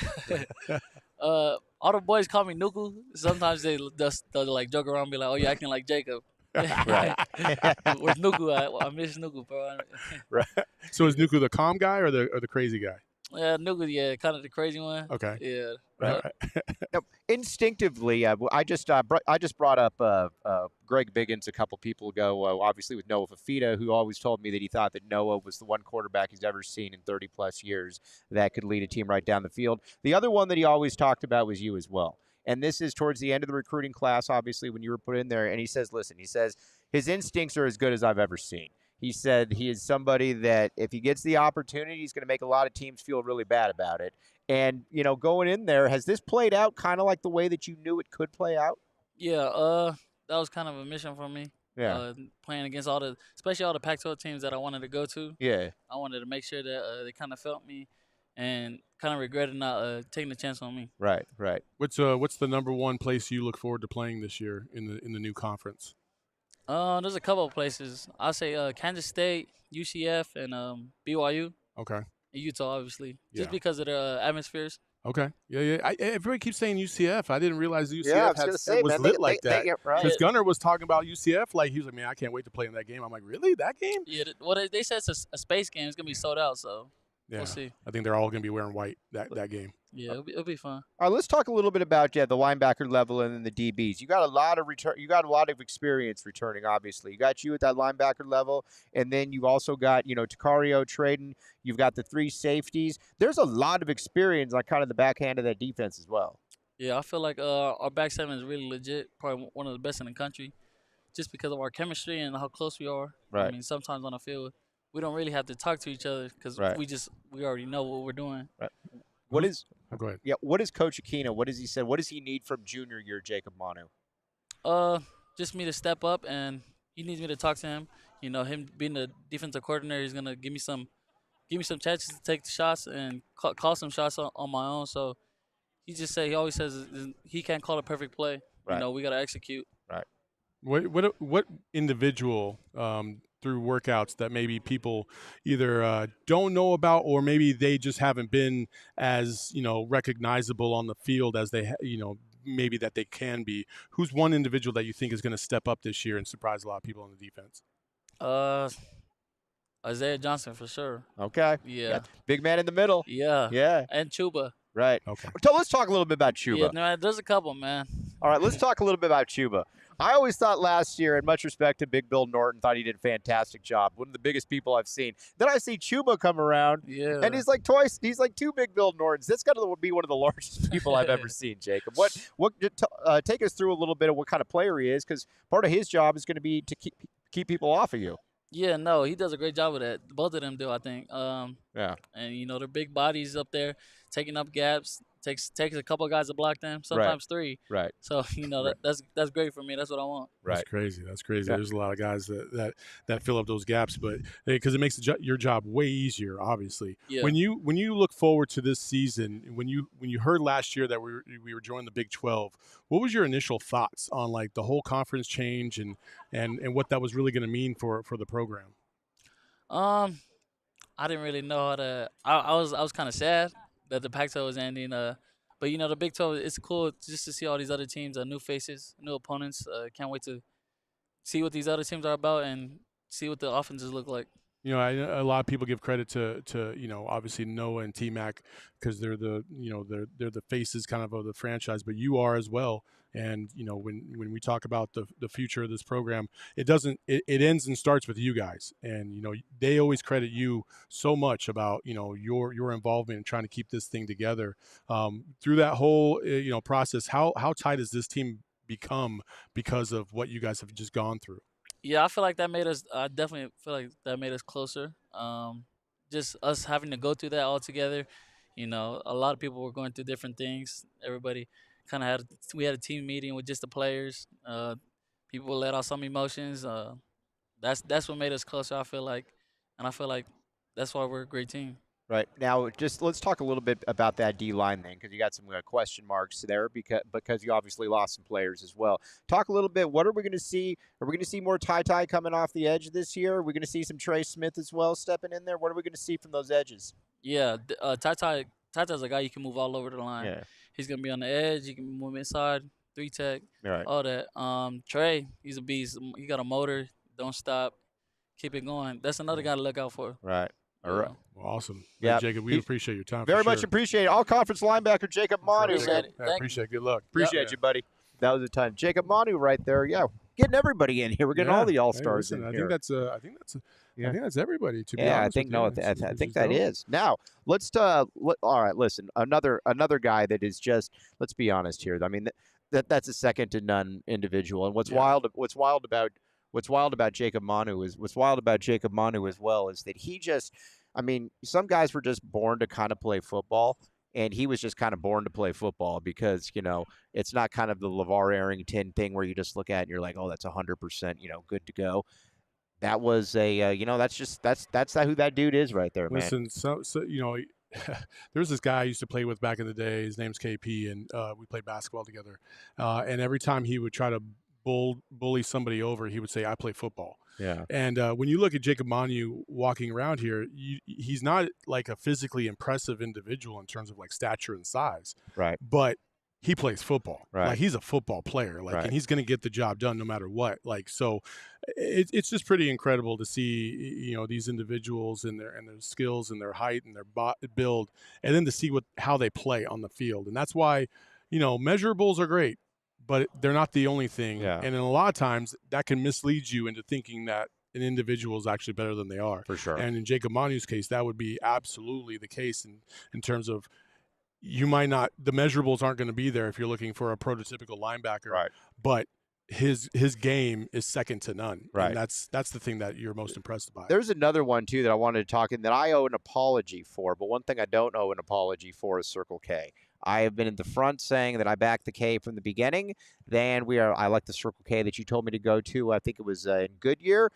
All the boys call me Nuku. Sometimes they'll like joke around, and be like, "Oh, you acting like Jacob." Right. With Nuku, I miss Nuku, bro. Right. So is Nuku the calm guy or the crazy guy? Yeah, Nuku, yeah, kind of the crazy one. Okay. Yeah. Right. Now, instinctively, I just brought up Greg Biggins a couple people ago, obviously with Noah Fifita, who always told me that he thought that Noah was the one quarterback he's ever seen in 30-plus years that could lead a team right down the field. The other one that he always talked about was you as well. And this is towards the end of the recruiting class, obviously, when you were put in there. And he says, listen, his instincts are as good as I've ever seen. He said he is somebody that if he gets the opportunity, he's going to make a lot of teams feel really bad about it. And, going in there, has this played out kind of like the way that you knew it could play out? Yeah, that was kind of a mission for me. Yeah. Playing against especially all the Pac-12 teams that I wanted to go to. Yeah. I wanted to make sure that they kind of felt me and kind of regretted not taking the chance on me. Right, right. What's the number one place you look forward to playing this year in the new conference? There's a couple of places. I'll say Kansas State, UCF, and BYU. Okay. And Utah, obviously, Yeah. just because of the atmospheres. Okay. Yeah. Everybody keeps saying UCF. I didn't realize UCF Yeah, I was gonna say, was man, lit they- like they- that. they- right. Because Gunner was talking about UCF, like he was like, "Man, I can't wait to play in that game." I'm like, "Really? That game?" Yeah, they said it's a space game. It's gonna be sold out, so Yeah. we'll see. I think they're all going to be wearing white that game. Yeah, it'll be fun. All right, let's talk a little bit about the linebacker level and then the DBs. You got a lot of experience returning. Obviously, you got you at that linebacker level, and then you also got Tetairoa, Traden. You've got the 3 safeties. There's a lot of experience on kind of the backhand of that defense as well. Yeah, I feel like our back seven is really legit. Probably one of the best in the country, just because of our chemistry and how close we are. Right. I mean, sometimes on the field, we don't really have to talk to each other because Right. we already know what we're doing. Right. Go ahead. What is Coach Aquino? What has he said? What does he need from junior year Jacob Manu? Just me to step up, and he needs me to talk to him. Him being the defensive coordinator, he's gonna give me some chances to take the shots and call some shots on my own. So he always says he can't call a perfect play. Right. We gotta execute. Right. What individual through workouts that maybe people either don't know about, or maybe they just haven't been as recognizable on the field as they maybe that they can be? Who's one individual that you think is going to step up this year and surprise a lot of people on the defense? Isaiah Johnson for sure. Okay. Yeah. Big man in the middle. Yeah. Yeah. And Chuba. Right. Okay. So let's talk a little bit about Chuba. Yeah, no, there's a couple, man. All right, let's talk a little bit about Chuba. I always thought last year, and much respect to Big Bill Norton, thought he did a fantastic job. One of the biggest people I've seen. Then I see Chuba come around, Yeah. and he's like 2 Big Bill Nortons. That's got to be one of the largest people I've ever seen, Jacob. Take us through a little bit of what kind of player he is, because part of his job is going to be to keep people off of you. Yeah, no, he does a great job with that. Both of them do, I think. Yeah. And they're big bodies up there, taking up gaps. Takes a couple of guys to block them, sometimes 3. Right. So that's great for me. That's what I want. Right. That's crazy. Yeah. There's a lot of guys that fill up those gaps, but because it makes your job way easier, obviously. Yeah. When you look forward to this season, when you heard last year that we were joining the Big 12, what was your initial thoughts on like the whole conference change and what that was really going to mean for the program? I didn't really know how to. I was kind of sad that the Pac-12 was ending. But the Big 12, it's cool just to see all these other teams, new faces, new opponents. Can't wait to see what these other teams are about and see what the offenses look like. You know, a lot of people give credit to obviously Noah and T-Mac because they're they're the faces kind of the franchise, but you are as well. And when we talk about the future of this program, it ends and starts with you guys. And they always credit you so much about your involvement in trying to keep this thing together through that whole process. How tight has this team become because of what you guys have just gone through? Yeah, I feel like that made us. I definitely feel like that made us closer. Just us having to go through that all together. A lot of people were going through different things. Everybody kind of had. We had a team meeting with just the players. People let out some emotions. That's what made us closer. I feel like, and I feel like that's why we're a great team. Right. Now, just let's talk a little bit about that D-line thing, because you got some question marks there because you obviously lost some players as well. Talk a little bit, what are we going to see? Are we going to see more Ty coming off the edge this year? Are we going to see some Trey Smith as well stepping in there? What are we going to see from those edges? Yeah, Ty's a guy you can move all over the line. Yeah. He's going to be on the edge. You can move inside, 3-tech, Right. all that. Trey, he's a beast. He got a motor. Don't stop. Keep it going. That's another guy to look out for. Right. All right. Well, awesome. Yeah, Jacob, we appreciate your time. Very much appreciate it. All conference linebacker Jacob Manu. Appreciate it. I appreciate it. Good luck. Appreciate you, buddy. That was the time. Jacob Manu right there. Yeah, getting everybody in here. We're getting all the all-stars in I here. I think that's everybody. To be yeah, honest, I think that is. Now let's. All right, listen. Another guy that is just. Let's be honest here. I mean, that's a second to none individual. And what's wild about Jacob Manu as well is that he just. I mean, some guys were just born to kind of play football, and he was just kind of born to play football because, it's not kind of the LeVar Arrington thing where you just look at it and you're like, oh, that's 100%, good to go. That was that's who that dude is right there, man. Listen, so there's this guy I used to play with back in the day. His name's KP, and we played basketball together. And every time he would try to bully somebody over, he would say, I play football. Yeah. And when you look at Jacob Manu walking around here, he's not like a physically impressive individual in terms of like stature and size. Right. But he plays football. Right. Like he's a football player. Like, right. And he's going to get the job done no matter what. Like, so it's just pretty incredible to see, these individuals and their skills and their height and their build, and then to see how they play on the field. And that's why, measurables are great, but they're not the only thing. Yeah. And in a lot of times that can mislead you into thinking that an individual is actually better than they are. For sure. And in Jacob Manu's case, that would be absolutely the case in terms of you might not, the measurables aren't going to be there if you're looking for a prototypical linebacker. Right. But his game is second to none. Right. And that's the thing that you're most impressed by. There's another one too that I wanted to talk in that I owe an apology for, but one thing I don't owe an apology for is Circle K. I have been in the front saying that I backed the K from the beginning. Then I like the Circle K that you told me to go to. I think it was in Goodyear.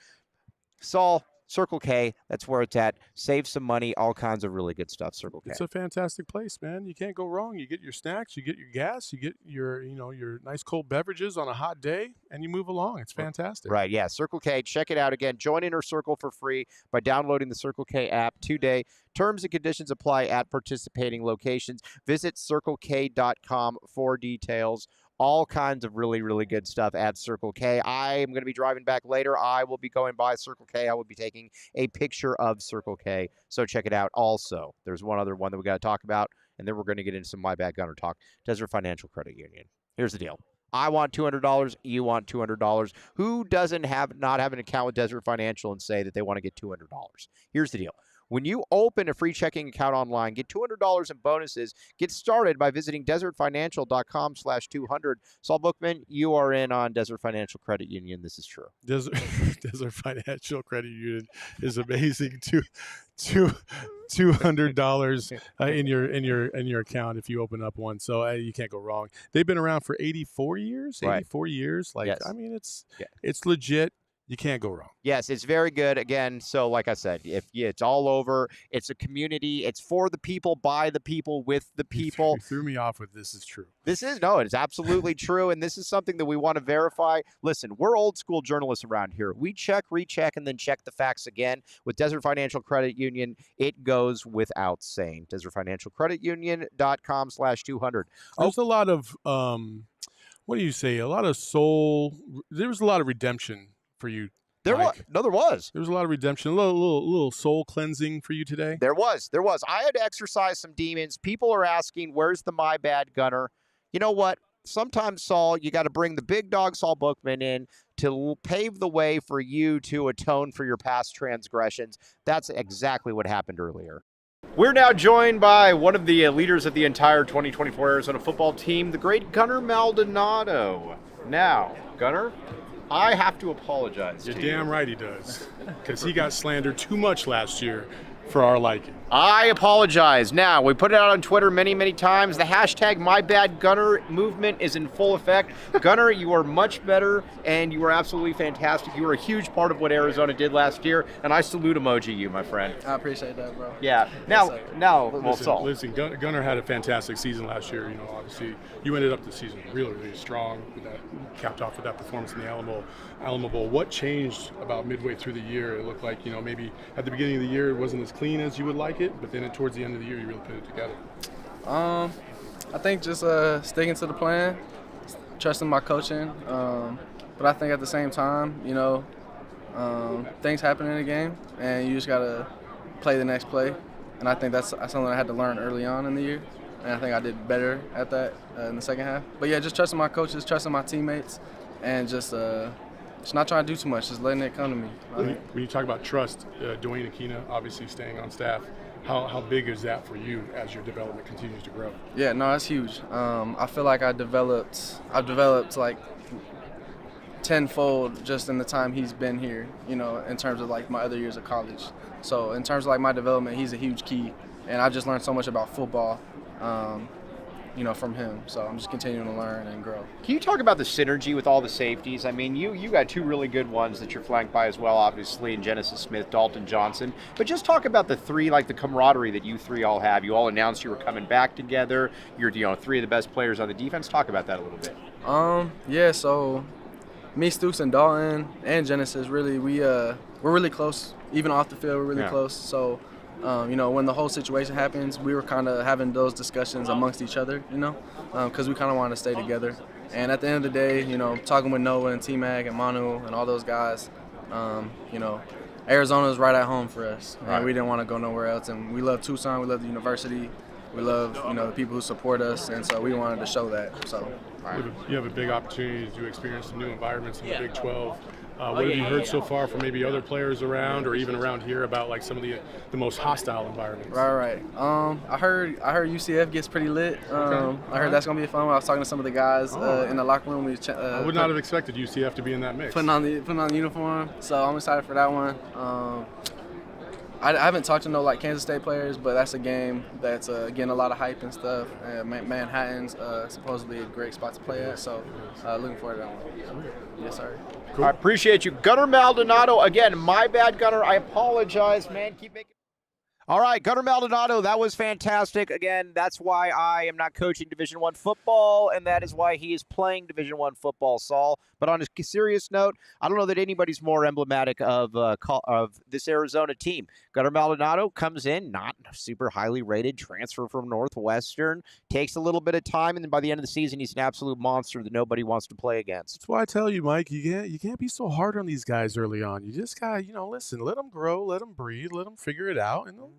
Saul, Circle K, that's where it's at. Save some money, all kinds of really good stuff, Circle K. It's a fantastic place, man. You can't go wrong. You get your snacks, you get your gas, you get your nice cold beverages on a hot day, and you move along. It's fantastic. Right, yeah. Circle K, check it out again. Join Inner Circle for free by downloading the Circle K app today. Terms and conditions apply at participating locations. Visit CircleK.com for details. All kinds of really, really good stuff at Circle K. I am going to be driving back later. I will be going by Circle K. I will be taking a picture of Circle K. So check it out. Also, there's one other one that we got to talk about, and then we're going to get into some My Bad Gunner talk. Desert Financial Credit Union. Here's the deal. I want $200. You want $200. Who doesn't not have an account with Desert Financial and say that they want to get $200? Here's the deal. When you open a free checking account online, get $200 in bonuses. Get started by visiting desertfinancial.com/200. Saul Bookman, you are in on Desert Financial Credit Union. This is true. Desert Financial Credit Union is amazing. $200 in your account if you open up one. So you can't go wrong. They've been around for 84 years. Right. 84 years. Like, yes. I mean, it's legit. You can't go wrong. Yes, it's very good. Again, so like I said, it's all over. It's a community. It's for the people, by the people, with the people. You threw me off with this is true. It's absolutely true, and this is something that we want to verify. Listen, we're old school journalists around here. We check, recheck, and then check the facts again. With Desert Financial Credit Union, it goes without saying. DesertFinancialCreditUnion.com/200. There's a lot of, what do you say? There was a lot of redemption for you There was. No, there was. There was a lot of redemption, a little soul cleansing for you today. There was. I had to exercise some demons. People are asking, where's the my bad gunner? You know what? Sometimes, Saul, you got to bring the big dog Saul Bookman in to pave the way for you to atone for your past transgressions. That's exactly what happened earlier. We're now joined by one of the leaders of the entire 2024 Arizona football team, the great Gunnar Maldonado. Now, Gunnar, I have to apologize You're to damn you. right he does, because he got slandered too much last year for our liking. I apologize. Now, we put it out on Twitter many, many times. The hashtag MyBadGunner movement is in full effect. Gunnar, you are much better, and you are absolutely fantastic. You were a huge part of what Arizona did last year, and I salute emoji you, my friend. I appreciate that, bro. Yeah. Now, Saul. Listen, Gunnar had a fantastic season last year. You know, obviously, you ended up the season really, really strong. With that, capped off with that performance in the Alamo Bowl. What changed about midway through the year? It looked like, you know, maybe at the beginning of the year it wasn't as clean as you would like it, but then towards the end of the year you really put it together. I think just sticking to the plan, trusting my coaching. But I think at the same time, you know, things happen in the game, and you just gotta play the next play. And I think that's something I had to learn early on in the year, and I think I did better at that in the second half. But yeah, just trusting my coaches, trusting my teammates, and just not trying to do too much, just letting it come to me. When you talk about trust, Dwayne Aquina obviously staying on staff, how big is that for you as your development continues to grow? Yeah, no, that's huge. I feel like I've developed like tenfold just in the time he's been here, you know, in terms of like my other years of college. So in terms of like my development, he's a huge key, and I just learned so much about football, you know, from him. So I'm just continuing to learn and grow. Can you talk about the synergy with all the safeties? I mean, you got two really good ones that you're flanked by as well, obviously, in Genesis Smith, Dalton Johnson. But just talk about the three, like the camaraderie that you three all have. You all announced you were coming back together. You're, you know, three of the best players on the defense. Talk about that a little bit. Yeah, so me, Stooks, and Dalton, and Genesis, really, we're really close. Even off the field, we're really close. So, you know, when the whole situation happens, we were kind of having those discussions amongst each other, you know, because we kind of wanted to stay together. And at the end of the day, you know, talking with Noah and T-Mag and Manu and all those guys, you know, Arizona is right at home for us. And we didn't want to go nowhere else. And we love Tucson. We love the university. We love, you know, the people who support us. And so we wanted to show that. So. You have a big opportunity to experience some new environments in the Big 12. What have you heard so far from maybe other players around or even around here about like some of the most hostile environments? Right. I heard UCF gets pretty lit. I heard that's gonna be fun. I was talking to some of the guys in the locker room. I would not have expected UCF to be in that mix. Putting on the uniform, so I'm excited for that one. I haven't talked to no like Kansas State players, but that's a game that's getting a lot of hype and stuff. Manhattan's supposedly a great spot to play at, so looking forward to that one. Yes, sir. Cool. I appreciate you. Gunnar Maldonado, again, my bad, Gunnar. I apologize, man. Keep making. All right, Gunnar Maldonado, that was fantastic. Again, that's why I am not coaching Division I football, and that is why he is playing Division I football, Saul. But on a serious note, I don't know that anybody's more emblematic of this Arizona team. Gunnar Maldonado comes in, not super highly rated, transfer from Northwestern, takes a little bit of time, and then by the end of the season, he's an absolute monster that nobody wants to play against. That's why I tell you, Mike, you can't be so hard on these guys early on. You just gotta, you know, listen, let them grow, let them breathe, let them figure it out, and they'll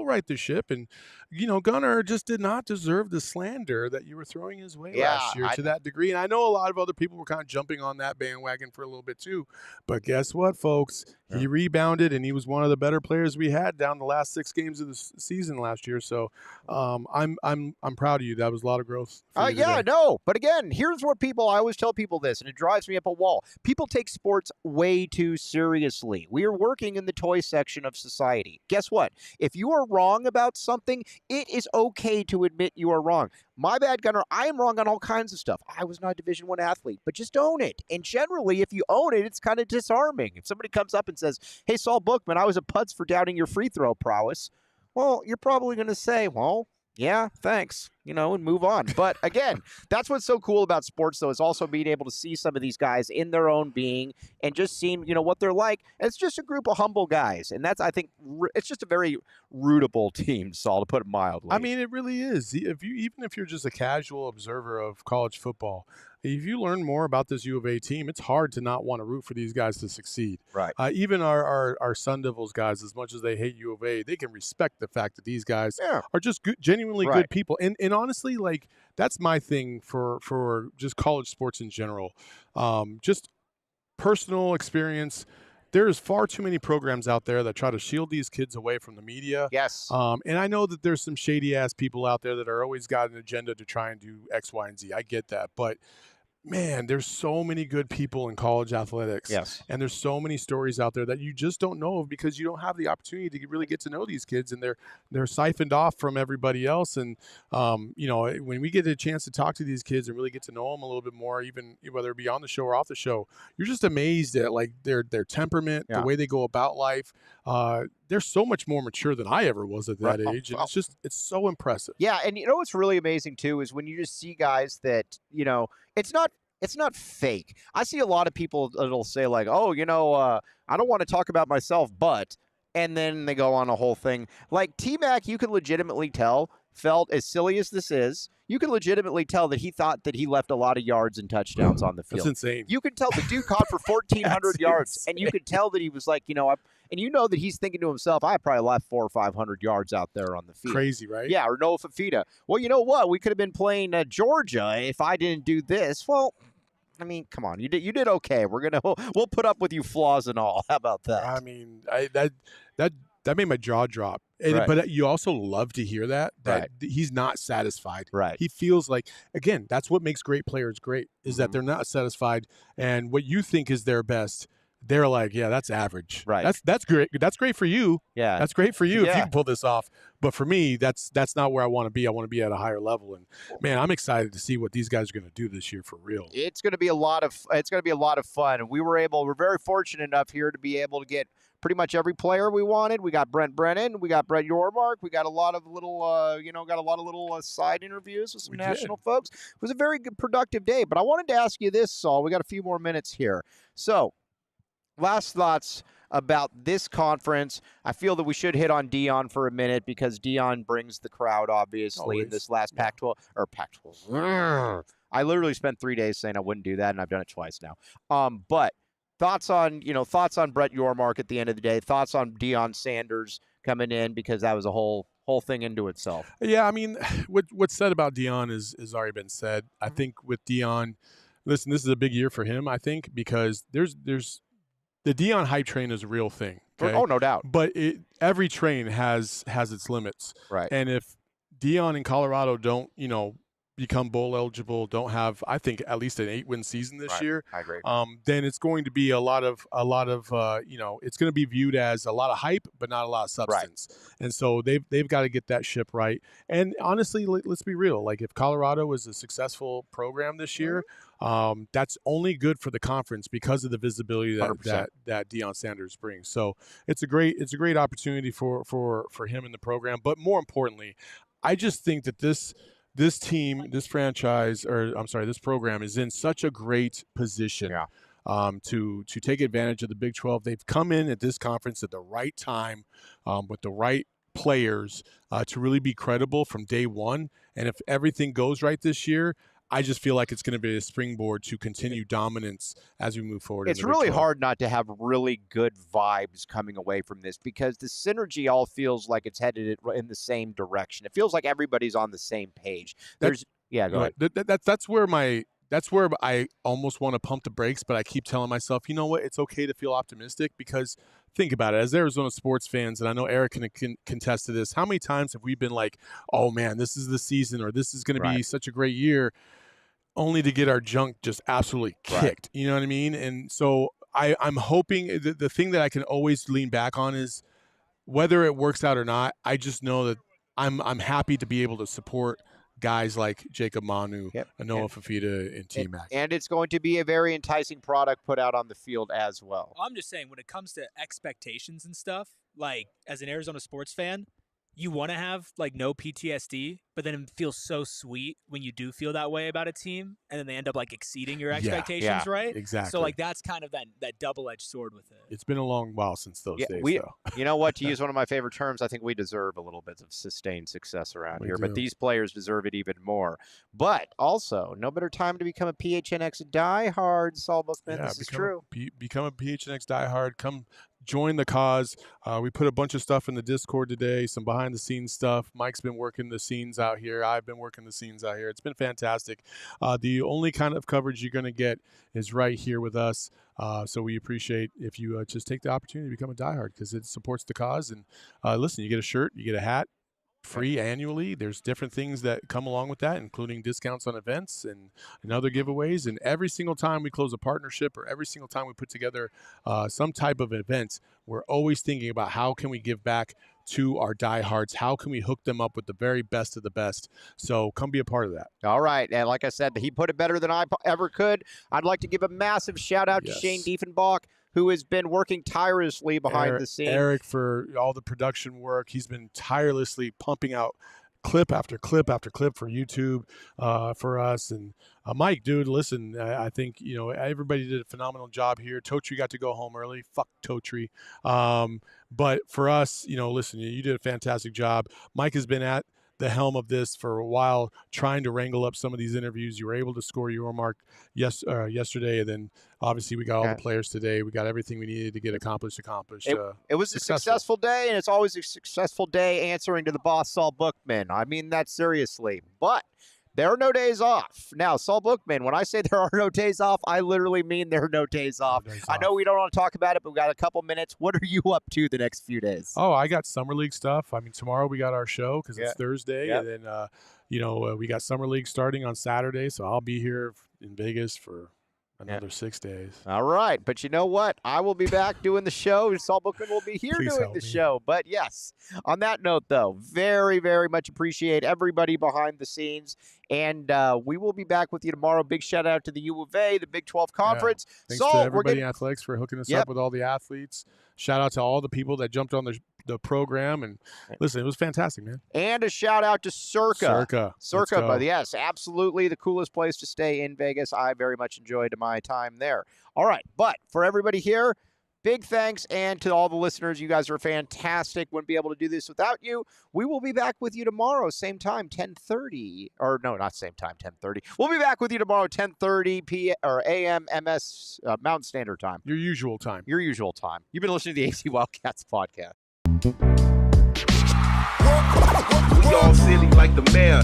right the ship. And, you know, Gunnar just did not deserve the slander that you were throwing his way last year to that degree. And I know a lot of other people were kind of jumping on that bandwagon for a little bit too. But guess what, folks? He rebounded, and he was one of the better players we had down the last 6 games of the season last year. So I'm proud of you. That was a lot of growth. No. But again, here's what I always tell people this, and it drives me up a wall. People take sports way too seriously. We are working in the toy section of society. Guess what? If you are wrong about something, it is okay to admit you are wrong. My bad, Gunnar. I am wrong on all kinds of stuff. I was not a Division I athlete, but just own it. And generally, if you own it, it's kind of disarming. If somebody comes up and says, hey, Saul Bookman, I was a putz for doubting your free throw prowess, well, you're probably going to say, well, yeah, thanks, you know, and move on. But again, that's what's so cool about sports, though, is also being able to see some of these guys in their own being and just seeing, you know, what they're like. And it's just a group of humble guys. And that's, I think, it's just a very rootable team, Saul, to put it mildly. I mean, it really is. Even if you're just a casual observer of college football, if you learn more about this U of A team, it's hard to not want to root for these guys to succeed. Right. Even our Sun Devils guys, as much as they hate U of A, they can respect the fact that these guys are just good, genuinely good people. And honestly, like, that's my thing for just college sports in general. Just personal experience. There's far too many programs out there that try to shield these kids away from the media. Yes. And I know that there's some shady ass people out there that are always got an agenda to try and do X, Y, and Z. I get that. But man, there's so many good people in college athletics. Yes. And there's so many stories out there that you just don't know of because you don't have the opportunity to really get to know these kids, and they're siphoned off from everybody else. And, when we get a chance to talk to these kids and really get to know them a little bit more, even whether it be on the show or off the show, you're just amazed at like their temperament, the way they go about life. They're so much more mature than I ever was at that age. And it's so impressive. Yeah. And what's really amazing too is when you just see guys that, it's not fake. I see a lot of people that'll say like, oh, I don't want to talk about myself, but, and then they go on a whole thing. Like T-Mac, you can legitimately tell, felt as silly as this is, you can legitimately tell that he thought that he left a lot of yards and touchdowns on the field. That's insane. You can tell the dude caught for 1,400 yards, insane. and you could tell that he was like, and that he's thinking to himself, I probably left 400 or 500 yards out there on the field. Crazy, right? Yeah, or Noah Fifita. Well, you know what? We could have been playing Georgia if I didn't do this. Well, I mean, come on, you did okay. We'll put up with you flaws and all. How about that? I mean, that made my jaw drop. But you also love to hear that he's not satisfied. Right. He feels like, again, that's what makes great players great, is that they're not satisfied, and what you think is their best, they're like, yeah, that's average. Right. That's great. That's great for you. Yeah. That's great for you if you can pull this off. But for me, that's not where I want to be. I want to be at a higher level. And man, I'm excited to see what these guys are going to do this year for real. It's going to be a lot of fun. And we're very fortunate enough here to be able to get pretty much every player we wanted. We got Brent Brennan, we got Brett Yormark, we got a lot of little side interviews with some national folks. It was a very good, productive day. But I wanted to ask you this, Saul. We got a few more minutes here. So, last thoughts about this conference. I feel that we should hit on Dion for a minute because Dion brings the crowd, obviously, in this last Pac-12 or Pac-12. I literally spent 3 days saying I wouldn't do that, and I've done it twice now. But thoughts on Brett Yormark at the end of the day. Thoughts on Deion Sanders coming in, because that was a whole thing into itself. Yeah, I mean, what's said about Deion is already been said. I think with Deion, listen, this is a big year for him. I think because there's the Deion hype train is a real thing. Okay? Oh, no doubt. But every train has its limits. Right. And if Deion in Colorado don't become bowl eligible, don't have, I think, at least an 8-win season this year, I agree. then it's going to be a lot of it's going to be viewed as a lot of hype, but not a lot of substance. Right. And so they've got to get that ship right. And honestly, let's be real. Like, if Colorado is a successful program this year, that's only good for the conference because of the visibility that Deion Sanders brings. So it's a great opportunity for him in the program. But more importantly, I just think that this team, this franchise, this program is in such a great position to take advantage of the Big 12. They've come in at this conference at the right time with the right players to really be credible from day one. And if everything goes right this year, I just feel like it's going to be a springboard to continue dominance as we move forward. It's really hard not to have really good vibes coming away from this, because the synergy all feels like it's headed in the same direction. It feels like everybody's on the same page. Go ahead. That's where I almost want to pump the brakes, but I keep telling myself, you know what? It's okay to feel optimistic, because think about it. As Arizona sports fans, and I know Eric can contest to this, how many times have we been like, oh man, this is the season, or this is going to be such a great year, only to get our junk just absolutely kicked. You know what I mean? And so I'm hoping the thing that I can always lean back on is, whether it works out or not, I just know that I'm happy to be able to support guys like Jacob Manu, Noah Fifita, and T-Mac. And it's going to be a very enticing product put out on the field as well. I'm just saying, when it comes to expectations and stuff, like, as an Arizona sports fan, you want to have like no PTSD, but then it feels so sweet when you do feel that way about a team, and then they end up like exceeding your expectations, right? Exactly. So like that's kind of that double-edged sword with it. It's been a long while since those days, though. You know what? To use one of my favorite terms, I think we deserve a little bit of sustained success around here. But these players deserve it even more. But also, no better time to become a PHNX diehard, Saul Bookman. This is true. Become a PHNX diehard. Come join the cause. We put a bunch of stuff in the Discord today, some behind-the-scenes stuff. Mike's been working the scenes out here. I've been working the scenes out here. It's been fantastic. The only kind of coverage you're going to get is right here with us. So we appreciate if you just take the opportunity to become a diehard because it supports the cause. And listen, you get a shirt, you get a hat, free annually. There's different things that come along with that, including discounts on events and other giveaways. And every single time we close a partnership or every single time we put together some type of event, we're always thinking about how can we give back to our diehards? How can we hook them up with the very best of the best? So come be a part of that. All right. And like I said, he put it better than I ever could. I'd like to give a massive shout out to Shane Diefenbach, who has been working tirelessly behind the scenes. Eric for all the production work. He's been tirelessly pumping out clip after clip after clip for YouTube for us. And Mike, dude, listen, I think, everybody did a phenomenal job here. Totri got to go home early. Fuck Totri. But for us, listen, you did a fantastic job. Mike has been at the helm of this for a while, trying to wrangle up some of these interviews. You were able to score your mark yesterday, and then obviously we got all the players today. We got everything we needed to get accomplished. It was a successful day, and it's always a successful day answering to the boss, Saul Bookman. I mean that seriously. But there are no days off. Now, Saul Bookman, when I say there are no days off, I literally mean there are no days off. I know we don't want to talk about it, but we got a couple minutes. What are you up to the next few days? Oh, I got Summer League stuff. I mean, tomorrow we got our show because it's Thursday. And then, we got Summer League starting on Saturday. So I'll be here in Vegas for another 6 days. All right. But you know what? I will be back doing the show. Saul Bookman will be here doing the show. But yes, on that note, though, very, very much appreciate everybody behind the scenes. And we will be back with you tomorrow. Big shout out to the U of A, the Big 12 Conference. Thanks to everybody in athletics for hooking us up with all the athletes. Shout out to all the people that jumped on the program. And listen, it was fantastic, man. And a shout out to Circa. Circa, but yes, absolutely the coolest place to stay in Vegas. I very much enjoyed my time there. All right. But for everybody here, big thanks, and to all the listeners, you guys are fantastic. Wouldn't be able to do this without you. We will be back with you tomorrow, same time, 10:30. Or no, not same time, 10:30. We'll be back with you tomorrow, 10:30 p.m. or a.m. MS Mountain Standard Time. Your usual time. You've been listening to the AC Wildcats podcast. We all silly like the mayor.